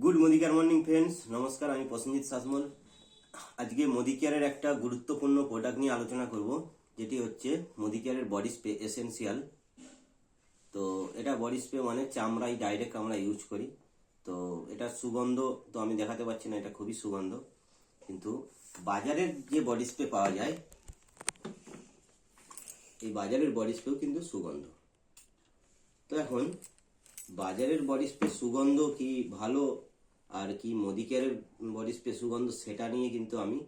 Good Modicare morning friends, নমস্কার। আমি প্রসেনজিৎ শাসমল। আজকে মোদিকেয়ারের একটা গুরুত্বপূর্ণ প্রোডাক্ট নিয়ে আলোচনা করব, যেটি হচ্ছে মোদিকেয়ারের বডি স্প্রে এসেনশিয়াল। তো এটা বডি স্প্রে মানে চামড়ায় ডাইরেক্ট আমরা ইউজ করি। তো এটা সুগন্ধ তো আমি দেখাতে পারছি না, এটা খুবই সুগন্ধ। কিন্তু বাজারের যে বডি স্প্রে পাওয়া যায়, এই বাজারের বডি স্প্রেও কিন্তু সুগন্ধ। তো এখন বাজারের বডি স্প্রে সুগন্ধ কি ভালো আর কি মোদিকেয়ারের বডি স্প্রে সুগন্ধ, সেটা নিয়ে কিন্তু আমি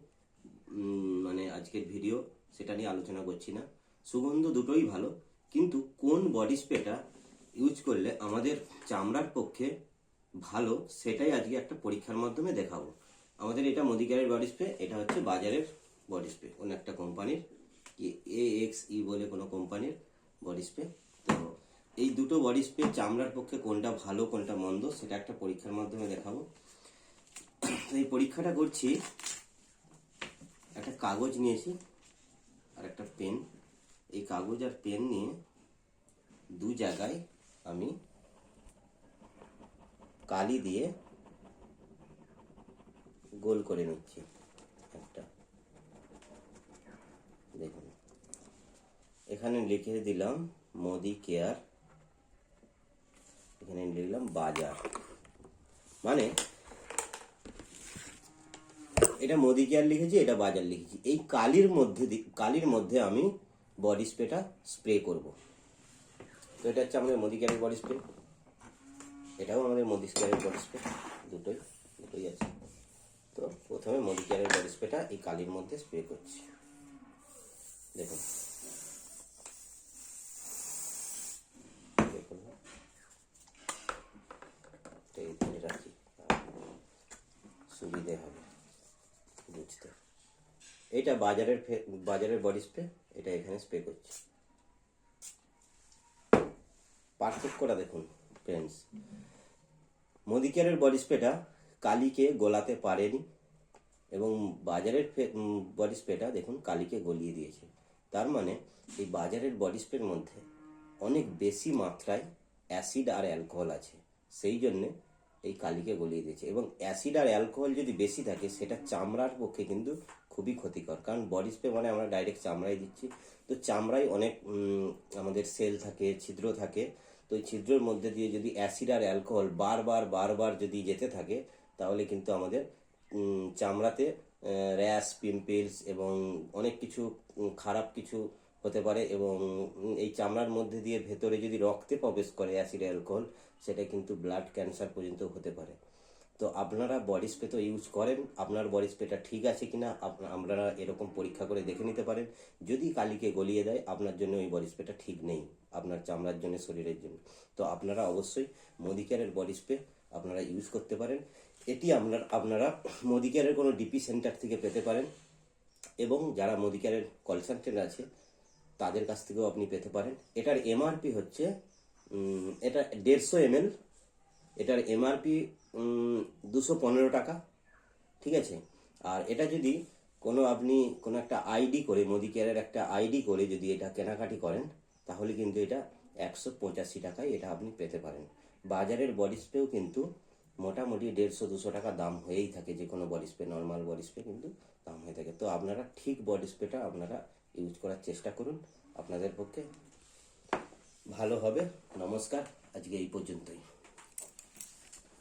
মানে আজকের ভিডিও সেটা নিয়ে আলোচনা করছি না। সুগন্ধ দুটোই ভালো, কিন্তু কোন বডি স্প্রেটা ইউজ করলে আমাদের চামড়ার পক্ষে ভালো, সেটাই আজকে একটা পরীক্ষার মাধ্যমে দেখাবো। আমাদের এটা মোদিকেয়ারের বডি স্প্রে, এটা হচ্ছে বাজারের বডি স্প্রে, কোন একটা কোম্পানির, AXE বলে কোনো কোম্পানির বডি স্প্রে। তো এই দুটো বডি স্প্রে চামড়ার পক্ষে কোনটা ভালো কোনটা মন্দ, সেটা একটা পরীক্ষার মাধ্যমে দেখাবো। তো এই পরীক্ষাটা করছি, একটা কাগজ নিয়েছি আর একটা পেন। এই কাগজ আর পেন নিয়ে দু জায়গায় আমি কালি দিয়ে গোল করে নিচ্ছি একটা। দেখুন, এখানে লিখে দিলাম মোদিকেয়ার, এখানে লিখলাম বাজার। মানে এটা মোদিকেয়ার লিখেছি, এটা বাজার লিখেছি। এই কালির মধ্যে আমি বডি স্প্রেটা স্প্রে করব। তো এটা হচ্ছে আমাদের মোদিকেয়ারের বডি স্প্রে, এটাও আমাদের মোদিকেয়ারের বডি স্প্রে, দুটোই আছে। তো প্রথমে মোদিকেয়ারের বডি স্প্রেটা এই কালির মধ্যে স্প্রে করছি। দেখুন, রাখি, সুবিধে হবে বুঝতে। এটা বাজারের বডি স্প্রে, এটা এখানে স্প্রে করছি। পার্থক্যটা দেখুন ফ্রেন্ডস, মোদিকেয়ারের বডি স্প্রেটা কালিকে গলাতে পারেনি, এবং বাজারের বডি স্প্রেটা দেখুন কালিকে গলিয়ে দিয়েছে। তার মানে এই বাজারের বডি স্প্রের মধ্যে অনেক বেশি মাত্রায় অ্যাসিড আর অ্যালকোহল আছে, সেই জন্যে এই কালিকে গলিয়ে দিয়েছে। এবং অ্যাসিড আর অ্যালকোহল যদি বেশি থাকে, সেটা চামড়ার পক্ষে কিন্তু খুবই ক্ষতিকর। কারণ বডি স্প্রে মানে আমরা ডাইরেক্ট চামড়ায় দিচ্ছি। তো চামড়ায় অনেক আমাদের সেল থাকে, ছিদ্র থাকে। তো এই ছিদ্রের মধ্যে দিয়ে যদি অ্যাসিড আর অ্যালকোহল বারবার যদি যেতে থাকে, তাহলে কিন্তু আমাদের চামড়াতে র্যাশ, পিম্পলস এবং অনেক কিছু খারাপ কিছু হতে পারে। এবং এই চামড়ার মধ্যে দিয়ে ভেতরে যদি রক্তে প্রবেশ করে অ্যাসিড অ্যালকোহল, সেটা কিন্তু ব্লাড ক্যান্সার পর্যন্ত হতে পারে। তো আপনারা বডি স্প্রে তো ইউজ করেন, আপনার বডি স্প্রেটা ঠিক আছে কিনা আপনারা এরকম পরীক্ষা করে দেখে নিতে পারেন। যদি কালিকে গলিয়ে দেয়, আপনার জন্য ওই বডি স্প্রেটা ঠিক নেই, আপনার চামড়ার জন্য, শরীরের জন্য। তো আপনারা অবশ্যই মোদিকেয়ারের বডি স্প্রে আপনারা ইউজ করতে পারেন। এটি আপনারা মোদিকেয়ারের কোনো ডিপি সেন্টার থেকে পেতে পারেন, এবং যারা মোদিকেয়ারের কল সেন্টার আছে তাদের কাছ থেকেও আপনি পেতে পারেন। এটার এমআরপি হচ্ছে এটা 150 ml, এটার এমআরপি 215 টাকা, ঠিক আছে। আর এটা যদি আপনি কোনো একটা আইডি করে, মোদিকেয়ারের একটা আইডি করে যদি এটা কেনাকাটি করেন, তাহলে কিন্তু এটা 185 টাকায় এটা আপনি পেতে পারেন। বাজারের বডি স্প্রেও কিন্তু মোটামুটি 150-200 টাকা দাম হয়েই থাকে, যে কোনো body spray, normal body spray কিন্তু দাম হয়ে থাকে। তো আপনারা ঠিক বডি স্প্রেটা আপনারা ইউজ করার চেষ্টা করুন, আপনাদের পক্ষে ভালো হবে। নমস্কার, আজকে এই পর্যন্তই।